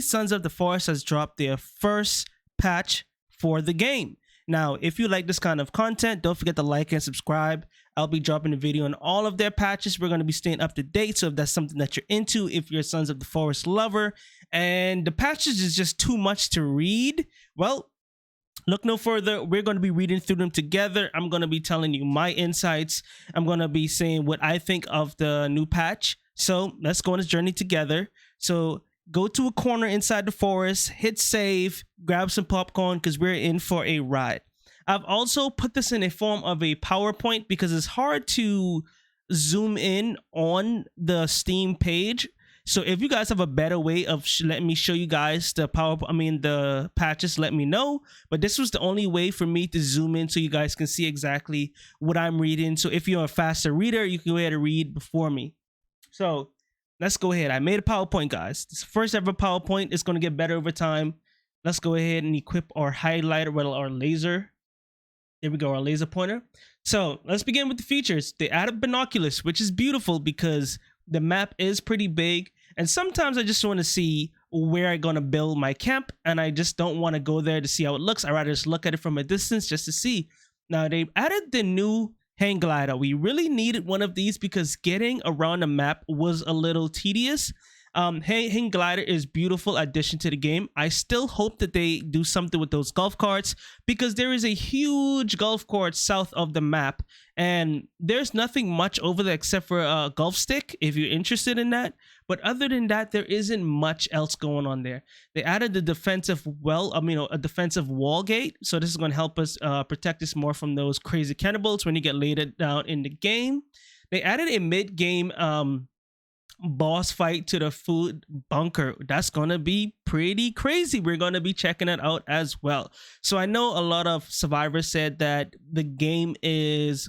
Sons of the Forest has dropped their first patch for the game. Now, if you like this kind of content, don't forget to like and subscribe. I'll be dropping a video on all of their patches. We're going to be staying up to date. So if that's something that you're into, if you're a Sons of the Forest lover, and the patches is just too much to read, well, look no further. We're going to be reading through them together. I'm going to be telling you my insights. I'm going to be saying what I think of the new patch. So let's go on this journey together. So go to a corner inside the forest, hit save, grab some popcorn because we're in for a ride. I've also put this in a form of a PowerPoint because it's hard to zoom in on the Steam page. So if you guys have a better way of letting me show you guys the the patches, let me know. But this was the only way for me to zoom in so you guys can see exactly what I'm reading. So if you're a faster reader, you can go ahead and read before me. So let's go ahead. I made a PowerPoint, guys. This first ever PowerPoint. Is going to get better over time. Let's go ahead and equip our highlighter, well, our laser. There we go, our laser pointer. So let's begin with the features. They added binoculars, which is beautiful because the map is pretty big. And sometimes I just want to see where I'm going to build my camp. And I just don't want to go there to see how it looks. I'd rather just look at it from a distance just to see. Now, they added the new hang glider. We really needed one of these because getting around the map was a little tedious. Hang glider is beautiful addition to the game. I still hope that they do something with those golf carts because there is a huge golf course south of the map and there's nothing much over there except for a golf stick if you're interested in that. But other than that, there isn't much else going on there. They added the defensive a defensive wall gate. So this is going to help us protect us more from those crazy cannibals when you get laid down in the game. They added a mid-game boss fight to the food bunker. That's gonna be pretty crazy. We're gonna be checking it out as well. So I know a lot of survivors said that the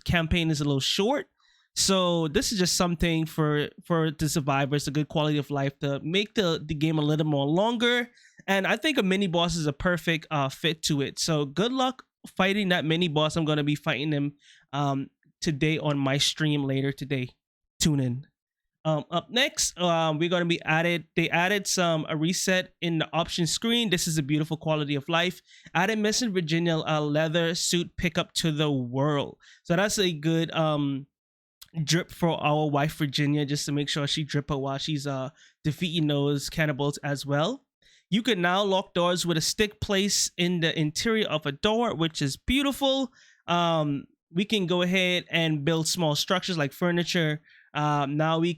campaign is a little short. So this is just something for the survivors, a good quality of life to make the game a little more longer. And I think a mini boss is a perfect fit to it. So good luck fighting that mini boss. I'm gonna be fighting him today on my stream later today. Tune in. Up next, we're going to be they added a reset in the option screen. This is a beautiful quality of life. Added Missing Virginia leather suit pickup to the world. So that's a good drip for our wife Virginia, just to make sure she drip her while she's defeating those cannibals as well. You can now lock doors with a stick placed in the interior of a door, which is beautiful. We can go ahead and build small structures like furniture. Now be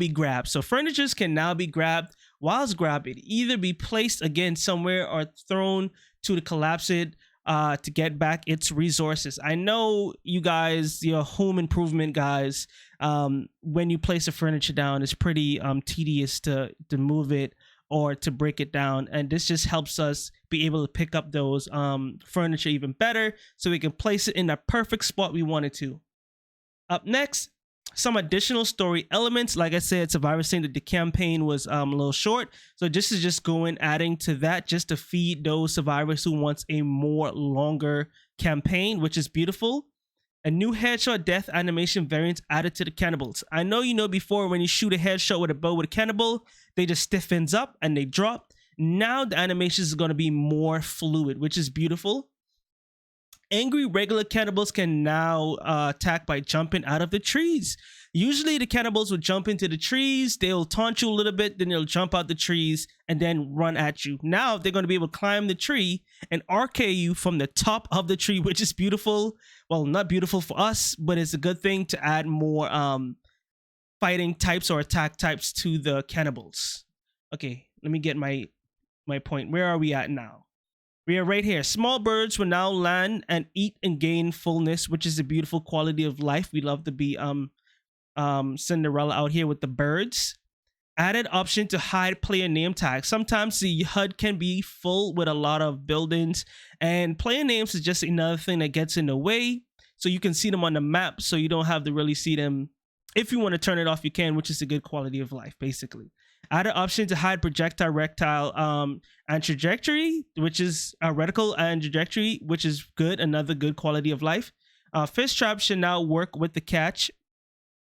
grabbed. So furnitures can now be grabbed. Whilst grabbed, it either be placed again somewhere or thrown to collapse it to get back its resources. I know you guys, your home improvement guys, when you place a furniture down, it's pretty tedious to move it or to break it down, and this just helps us be able to pick up those furniture even better so we can place it in the perfect spot we want it to. Up next, some additional story elements. Like I said, Survivor saying that the campaign was a little short. So this is just adding to that just to feed those survivors who wants a more longer campaign, which is beautiful. A new headshot death animation variant added to the cannibals. I know you know before when you shoot a headshot with a bow with a cannibal, they just stiffens up and they drop. Now the animation is going to be more fluid, which is beautiful. Angry regular cannibals can now attack by jumping out of the trees. Usually the cannibals will jump into the trees, they'll taunt you a little bit, then they'll jump out the trees and then run at you. Now they're going to be able to climb the tree and RK you from the top of the tree, which is beautiful. Well, not beautiful for us, but it's a good thing to add more fighting types or attack types to the cannibals. Okay, let me get my point. Where are we at now? We are right here. Small birds will now land and eat and gain fullness, which is a beautiful quality of life. We love to be Cinderella out here with the birds. Added option to hide player name tags. Sometimes the HUD can be full with a lot of buildings, and player names is just another thing that gets in the way. So you can see them on the map, so you don't have to really see them. If you want to turn it off, you can, which is a good quality of life, basically. Added option to hide projectile, rectile, and trajectory, which is reticle and trajectory, which is good. Another good quality of life. Fish trap should now work with the catch.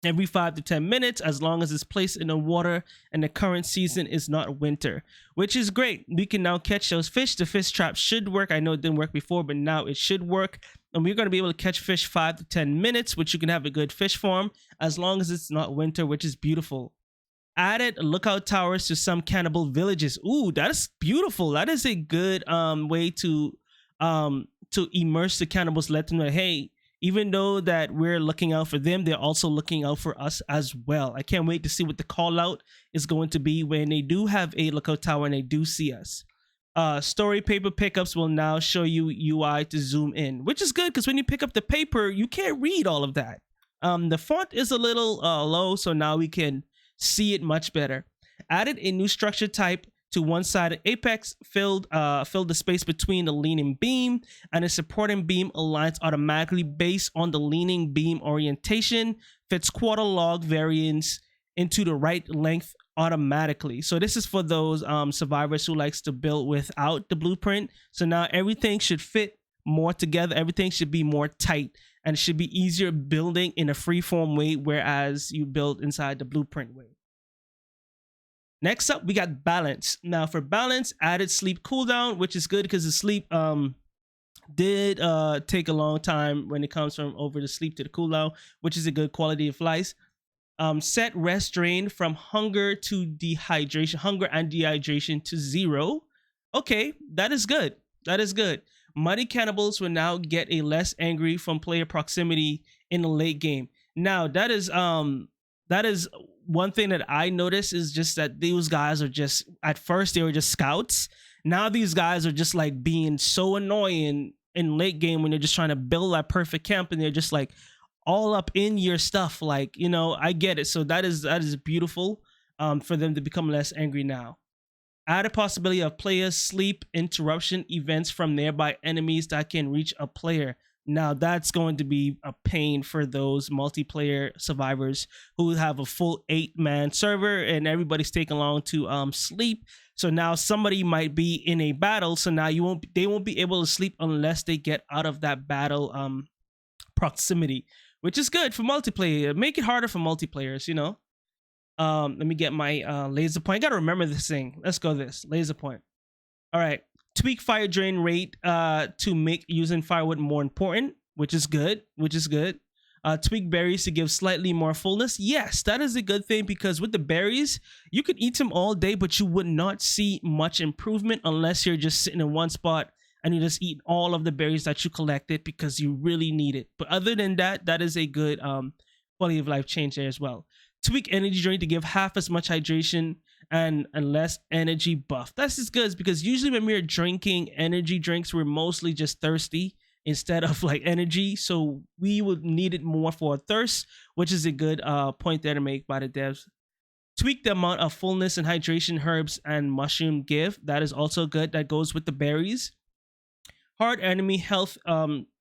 every 5 to 10 minutes, as long as it's placed in the water and the current season is not winter, which is great. We can now catch those fish. The fish trap should work. I know it didn't work before, but now it should work. And we're going to be able to catch fish 5 to 10 minutes, which you can have a good fish farm as long as it's not winter, which is beautiful. Added lookout towers to some cannibal villages. Ooh, that is beautiful. That is a good way to immerse the cannibals, let them know, hey, even though that we're looking out for them, they're also looking out for us as well. I can't wait to see what the call out is going to be when they do have a lookout tower and they do see us. Story paper pickups will now show you UI to zoom in, which is good because when you pick up the paper, you can't read all of that. The font is a little low, so now we can see it much better. Added a new structure type to one-sided apex, filled the space between the leaning beam, and a supporting beam aligns automatically based on the leaning beam orientation, fits quarter log variance into the right length automatically. So this is for those survivors who likes to build without the blueprint. So now everything should fit more together. Everything should be more tight, and it should be easier building in a freeform way, whereas you build inside the blueprint way. Next up, we got balance. Now for balance, added sleep cooldown, which is good because the sleep did take a long time when it comes from over the sleep to the cooldown, which is a good quality of life. Set rest drain from hunger and dehydration to 0. Okay, that is good. That is good. Muddy cannibals will now get a less angry from player proximity in the late game. Now that is one thing that I noticed is just that these guys are just, at first they were just scouts. Now these guys are just like being so annoying in late game when they're just trying to build that perfect camp and they're just like all up in your stuff. Like, you know, I get it. So that is beautiful for them to become less angry now. Add a possibility of players sleep interruption events from nearby enemies that can reach a player. Now that's going to be a pain for those multiplayer survivors who have a full 8-man server and everybody's taking long to sleep. So now somebody might be in a battle, so now they won't be able to sleep unless they get out of that battle proximity, which is good for multiplayer. Make it harder for multiplayers, you know. Let me get my laser point. I gotta remember this thing. Let's go this laser point. All right. Tweak fire drain rate to make using firewood more important, which is good. Tweak berries to give slightly more fullness. Yes, that is a good thing because with the berries, you could eat them all day, but you would not see much improvement unless you're just sitting in one spot and you just eat all of the berries that you collected because you really need it. But other than that, that is a good quality of life change there as well. Tweak energy drink to give half as much hydration and less energy buff. That's just good because usually when we're drinking energy drinks, we're mostly just thirsty instead of like energy. So we would need it more for thirst, which is a good point there to make by the devs. Tweak the amount of fullness and hydration herbs and mushroom give. That is also good. That goes with the berries. Hard enemy health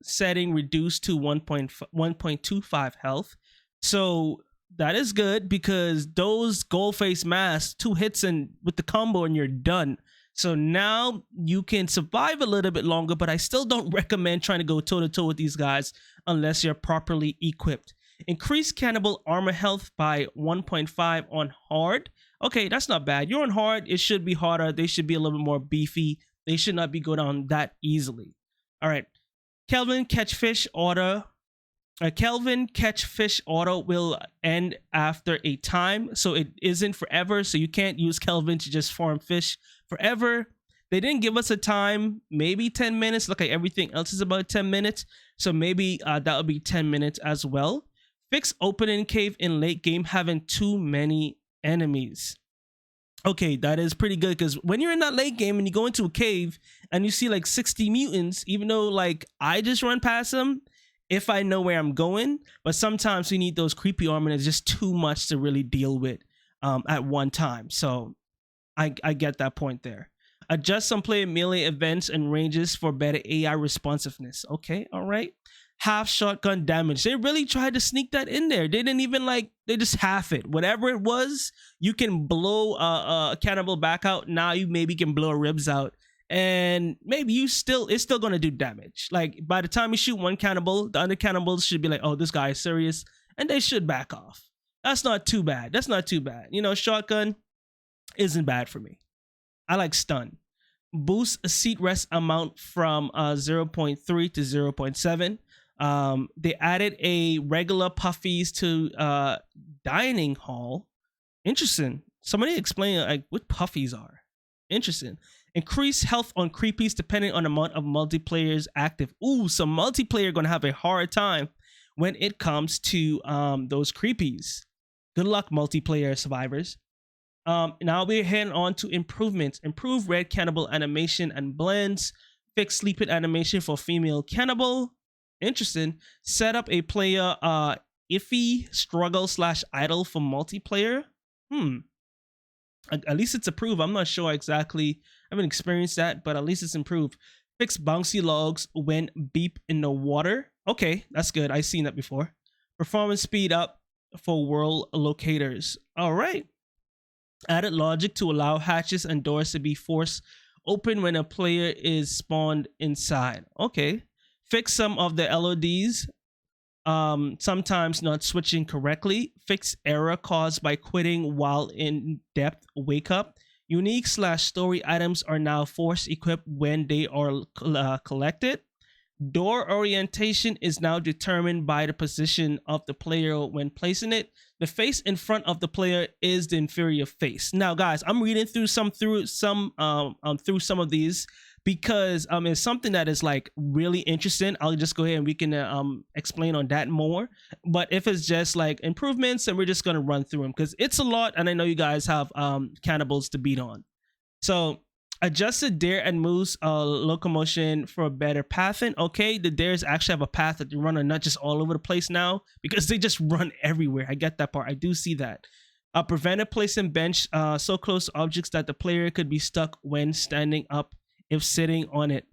setting reduced to 1.25 health. So that is good because those gold face masks, 2 hits and with the combo and you're done. So now you can survive a little bit longer, but I still don't recommend trying to go toe to toe with these guys unless you're properly equipped. Increase cannibal armor health by 1.5 on hard. Okay, that's not bad. You're on hard, it should be harder. They should be a little bit more beefy. They should not be go down that easily. All right, Kelvin catch fish order. Kelvin catch fish auto will end after a time, so it isn't forever. So you can't use Kelvin to just farm fish forever. They didn't give us a time, maybe 10 minutes. Look, like everything else is about 10 minutes, so maybe that would be 10 minutes as well. Fix opening cave in late game having too many enemies. Okay, that is pretty good because when you're in that late game and you go into a cave and you see like 60 mutants, even though like I just run past them if I know where I'm going, but sometimes we need those creepy armor and it's just too much to really deal with at one time. So I get that point there. Adjust some player melee events and ranges for better AI responsiveness. Okay, all right. Half shotgun damage. They really tried to sneak that in there. They didn't even they just half it. Whatever it was, you can blow a cannibal back out. Now you maybe can blow ribs out. And maybe it's still going to do damage. Like by the time you shoot one cannibal, the other cannibals should be like, oh, this guy is serious. And they should back off. That's not too bad. That's not too bad. You know, shotgun isn't bad for me. I like stun. Boost a seat rest amount from 0.3 to 0.7. They added a regular puffies to dining hall. Interesting. Somebody explain like what puffies are. Interesting. Increase health on creepies depending on the amount of multiplayers active. Ooh, so multiplayer gonna have a hard time when it comes to those creepies. Good luck, multiplayer survivors. Now we're heading on to improvements. Improve red cannibal animation and blends. Fix sleeping animation for female cannibal. Interesting. Set up a player iffy struggle / idle for multiplayer. At least it's approved. I'm not sure exactly. I haven't experienced that, but at least it's improved. Fix bouncy logs when beep in the water. Okay, that's good. I've seen that before. Performance speed up for world locators. All right. Added logic to allow hatches and doors to be forced open when a player is spawned inside. Okay. Fix some of the LODs. Sometimes not switching correctly. Fix error caused by quitting while in depth wake up. Unique / story items are now force equipped when they are collected. Door orientation is now determined by the position of the player when placing it. The face in front of the player is the inferior face. Now, guys, I'm reading through some of these because it's something that is like really interesting. I'll just go ahead and we can explain on that more. But if it's just like improvements, then we're just gonna run through them because it's a lot, and I know you guys have cannibals to beat on. So adjusted dare and moose locomotion for a better pathing. Okay, the dares actually have a path that they run on, not just all over the place now because they just run everywhere. I get that part. I do see that. Prevented placing bench so close to objects that the player could be stuck when standing up if sitting on it.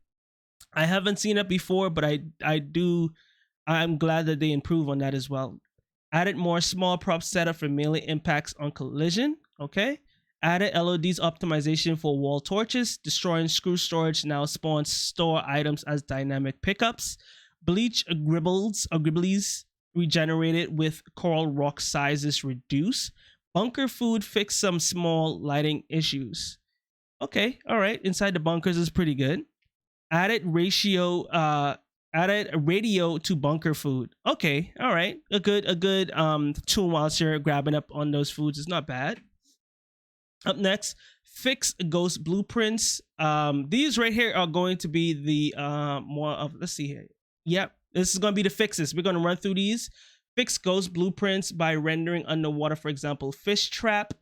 I haven't seen it before, but I'm glad that they improve on that as well. Added more small prop setup for melee impacts on collision. Okay. Added LOD's optimization for wall torches. Destroying screw storage now spawns store items as dynamic pickups. Bleach gribblies regenerated with coral rock sizes reduced. Bunker food fixed some small lighting issues. Okay, all right. Inside the bunkers is pretty good. Added radio to bunker food. Okay, all right. A good tool whilst you're grabbing up on those foods is not bad. Up next, fix ghost blueprints. These right here are going to be the more of, let's see here. Yep, this is going to be the fixes. We're going to run through these. Fix ghost blueprints by rendering underwater, for example, fish trap.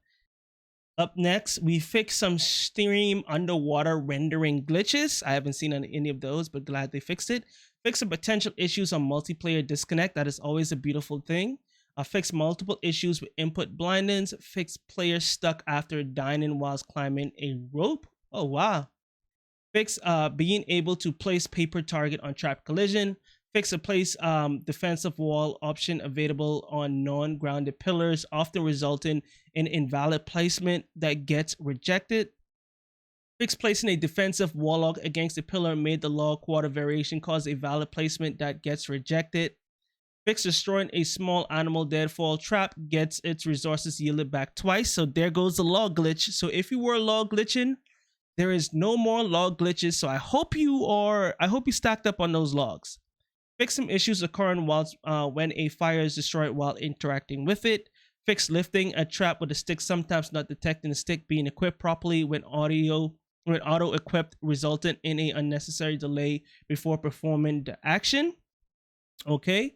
Up next, we fix some stream underwater rendering glitches. I haven't seen any of those, but glad they fixed it. Fix some potential issues on multiplayer disconnect. That is always a beautiful thing. Fix multiple issues with input blindness. Fix players stuck after dining whilst climbing a rope. Oh, wow. Fix being able to place paper target on trap collision. Fix a place defensive wall option available on non-grounded pillars, often resulting in invalid placement that gets rejected. Fix placing a defensive wall log against a pillar made the log quarter variation cause a valid placement that gets rejected. Fix destroying a small animal deadfall trap gets its resources yielded back twice. So there goes the log glitch. So if you were log glitching, there is no more log glitches. So I hope you stacked up on those logs. Fix some issues occurring when a fire is destroyed while interacting with it. Fix lifting a trap with a stick, sometimes not detecting the stick being equipped properly when auto equipped, resulting in an unnecessary delay before performing the action. Okay.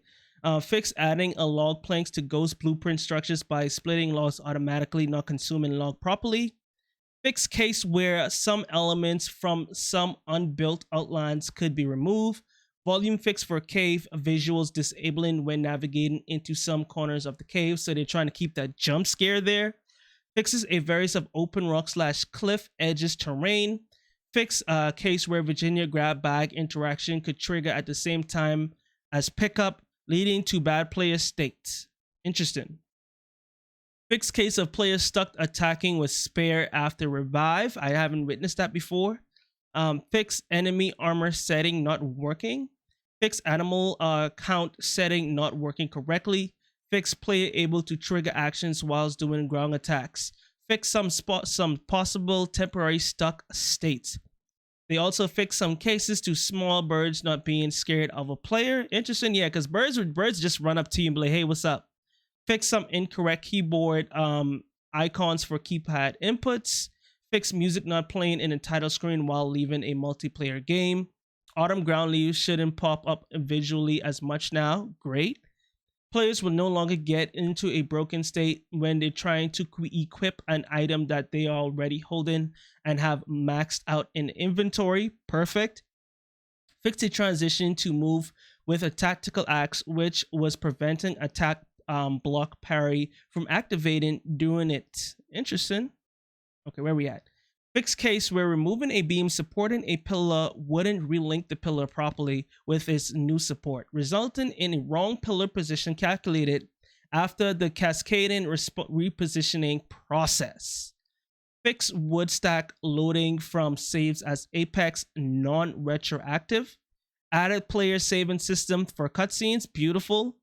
Fix adding a log planks to ghost blueprint structures by splitting logs automatically, not consuming log properly. Fix case where some elements from some unbuilt outlines could be removed. Volume fix for cave visuals disabling when navigating into some corners of the cave. So they're trying to keep that jump scare there. Fixes a various of open rock / cliff edges terrain. Fix case where Virginia grab bag interaction could trigger at the same time as pickup, leading to bad player states. Interesting. Fix case of players stuck attacking with spare after revive. I haven't witnessed that before. Fix enemy armor setting not working. Fix animal count setting not working correctly. Fix player able to trigger actions whilst doing ground attacks. Fix some possible temporary stuck states. They also fix some cases to small birds not being scared of a player. Interesting, yeah, because birds just run up to you and be like, hey, what's up? Fix some incorrect keyboard icons for keypad inputs. Fix music not playing in the title screen while leaving a multiplayer game. Autumn ground leaves shouldn't pop up visually as much now. Great. Players will no longer get into a broken state when they're trying to equip an item that they are already holding and have maxed out in inventory. Perfect. Fix the transition to move with a tactical axe, which was preventing attack block parry from activating during it. Interesting. Okay, where are we at? Fixed case where removing a beam supporting a pillar wouldn't relink the pillar properly with its new support, resulting in a wrong pillar position calculated after the cascading repositioning process. Fix wood stack loading from saves as Apex non-retroactive. Added player saving system for cutscenes. Beautiful.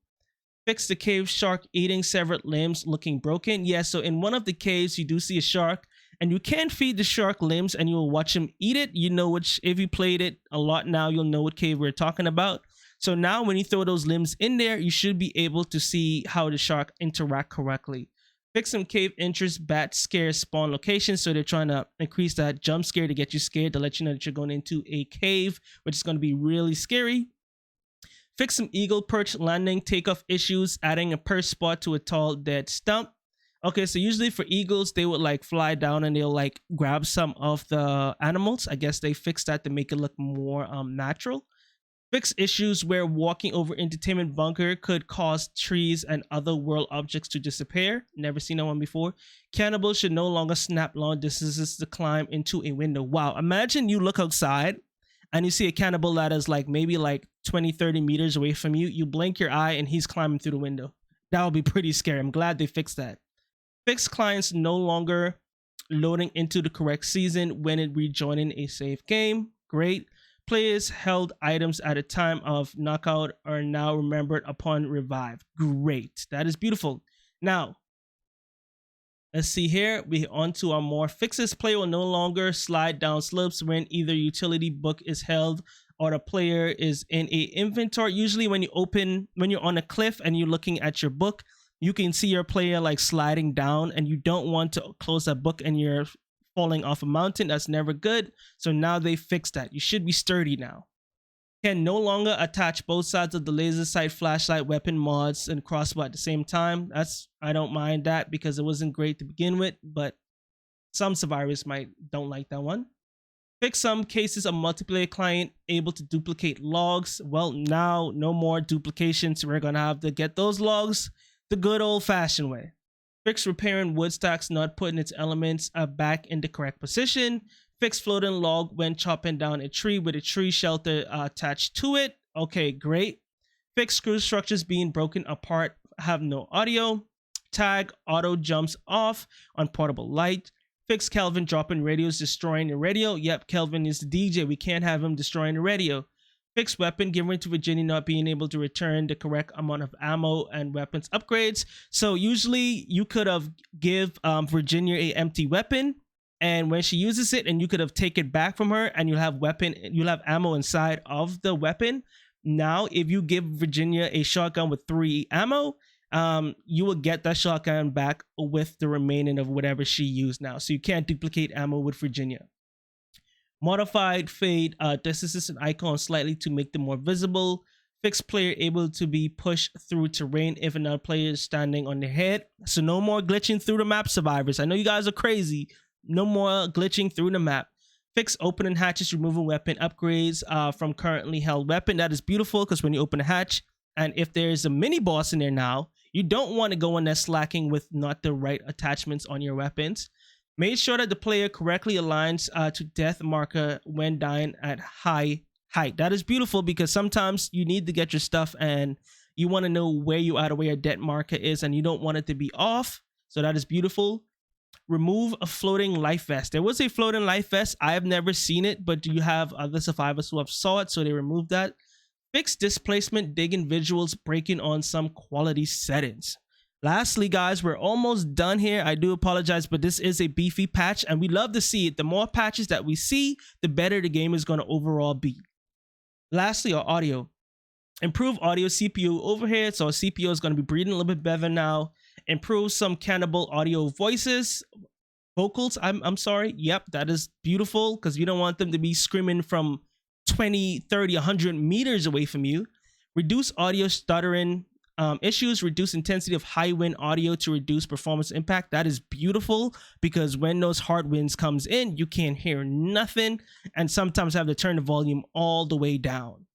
Fix the cave shark eating severed limbs looking broken. Yeah, so in one of the caves you do see a shark, and you can feed the shark limbs and you'll watch him eat it. You know which, if you played it a lot now, you'll know what cave we're talking about. So now when you throw those limbs in there, you should be able to see how the shark interact correctly. Fix some cave interest bat scare spawn locations. So they're trying to increase that jump scare to get you scared, to let you know that you're going into a cave, which is going to be really scary. Fix some eagle perch landing takeoff issues, adding a perch spot to a tall dead stump. Okay, so usually for eagles, they would like fly down and they'll like grab some of the animals. I guess they fixed that to make it look more natural. Fix issues where walking over entertainment bunker could cause trees and other world objects to disappear. Never seen that one before. Cannibals should no longer snap long distances to climb into a window. Wow, imagine you look outside and you see a cannibal that is like maybe like 20-30 meters away from you. You blink your eye and he's climbing through the window. That would be pretty scary. I'm glad they fixed that. Fix clients no longer loading into the correct season when it rejoining a save game. Great. Players held items at a time of knockout are now remembered upon revive. Great. That is beautiful. Now, let's see here. We on to our more fixes. Player will no longer slide down slopes when either utility book is held or the player is in a inventory. Usually when you're on a cliff and you're looking at your book, you can see your player like sliding down and you don't want to close that book and you're falling off a mountain. That's never good. So now they fixed that. You should be sturdy now. Can no longer attach both sides of the laser sight, flashlight, weapon mods, and crossbow at the same time. I don't mind that because it wasn't great to begin with, but some survivors don't like that one. Fix some cases of multiplayer client able to duplicate logs. Well, now no more duplications. We're gonna have to get those logs the good old-fashioned way. Fix repairing wood stacks not putting its elements back in the correct position. Fix floating log when chopping down a tree with a tree shelter attached to it. Okay, great. Fix screw structures being broken apart, have no audio. Tag auto jumps off on portable light. Fix Kelvin dropping radios, destroying the radio. Yep, Kelvin is the DJ. We can't have him destroying the radio. Fix weapon given to Virginia not being able to return the correct amount of ammo and weapons upgrades. So usually you could have give Virginia a empty weapon, and when she uses it, and you could have taken it back from her, and you'll have ammo inside of the weapon. Now, if you give Virginia a shotgun with 3 ammo, you will get that shotgun back with the remaining of whatever she used now. So you can't duplicate ammo with Virginia. Modified fade distances and icons slightly to make them more visible. Fixed player able to be pushed through terrain if another player is standing on their head. So no more glitching through the map, survivors. I know you guys are crazy. No more glitching through the map. Fix opening hatches, removing weapon upgrades from currently held weapon. That is beautiful because when you open a hatch, and if there's a mini boss in there now, you don't want to go in there slacking with not the right attachments on your weapons. Make sure that the player correctly aligns to death marker when dying at high height. That is beautiful because sometimes you need to get your stuff and you want to know where you are, where your death marker is, and you don't want it to be off. So that is beautiful. Remove a floating life vest. There was a floating life vest. I have never seen it, but do you have other survivors who have saw it? So they removed that. Fix displacement, digging visuals, breaking on some quality settings. Lastly, guys, we're almost done here. I do apologize, but this is a beefy patch and we love to see it. The more patches that we see, the better the game is going to overall be. Lastly, our audio. Improve audio CPU overhead. So our CPU is going to be breathing a little bit better now. Improve some cannibal audio voices. Vocals, I'm sorry. Yep, that is beautiful because you don't want them to be screaming from 20, 30, 100 meters away from you. Reduce audio stuttering issues, reduce intensity of high wind audio to reduce performance impact. That is beautiful because when those hard winds comes in, you can't hear nothing and sometimes have to turn the volume all the way down.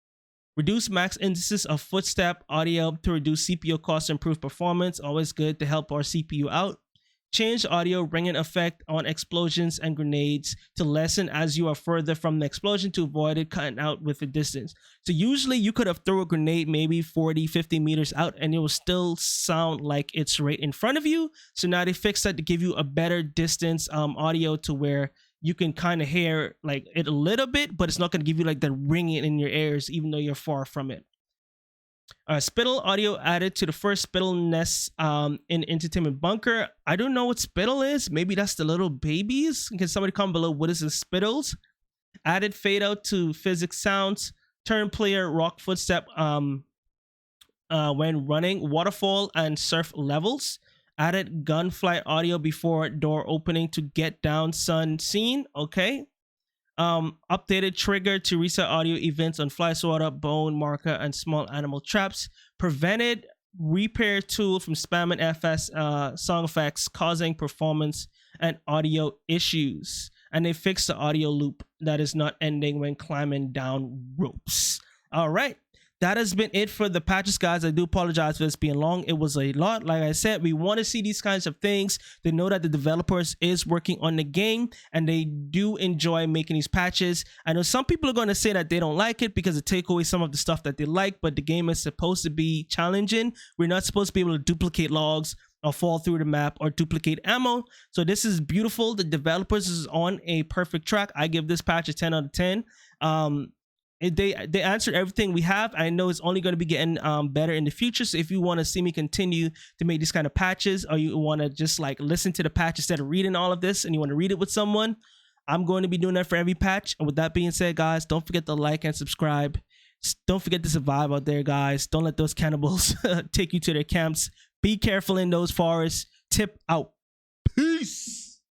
Reduce max indices of footstep audio to reduce CPU costs and improve performance. Always good to help our CPU out. Change audio ringing effect on explosions and grenades to lessen as you are further from the explosion to avoid it cutting out with the distance. So usually you could have thrown a grenade maybe 40, 50 meters out and it will still sound like it's right in front of you. So now they fixed that to give you a better distance audio to where you can kind of hear like it a little bit, but it's not going to give you like the ringing in your ears even though you're far from it. Spittle audio added to the first Spittle nest in Entertainment Bunker. I don't know what Spittle is. Maybe that's the little babies. Can somebody comment below what is the Spittles? Added fade out to physics sounds. Turn player rock footstep when running. Waterfall and surf levels. Added gunflight audio before door opening to get down sun scene. Okay. Updated trigger to reset audio events on fly swatter, bone marker, and small animal traps. Prevented repair tool from spamming FS song effects causing performance and audio issues. And they fixed the audio loop that is not ending when climbing down ropes. All right. That has been it for the patches, guys. I do apologize for this being long. It was a lot. Like I said, we want to see these kinds of things. They know that the developers is working on the game and they do enjoy making these patches. I know some people are going to say that they don't like it because it take away some of the stuff that they like, but the game is supposed to be challenging. We're not supposed to be able to duplicate logs or fall through the map or duplicate ammo. So this is beautiful. The developers is on a perfect track. I give this patch a 10 out of 10. They answered everything we have. I know it's only going to be getting better in the future. So if you want to see me continue to make these kind of patches, or you want to just like listen to the patch instead of reading all of this and you want to read it with someone, I'm going to be doing that for every patch. And with that being said, guys, don't forget to like and subscribe. Don't forget to survive out there, guys. Don't let those cannibals take you to their camps. Be careful in those forests. Tip out.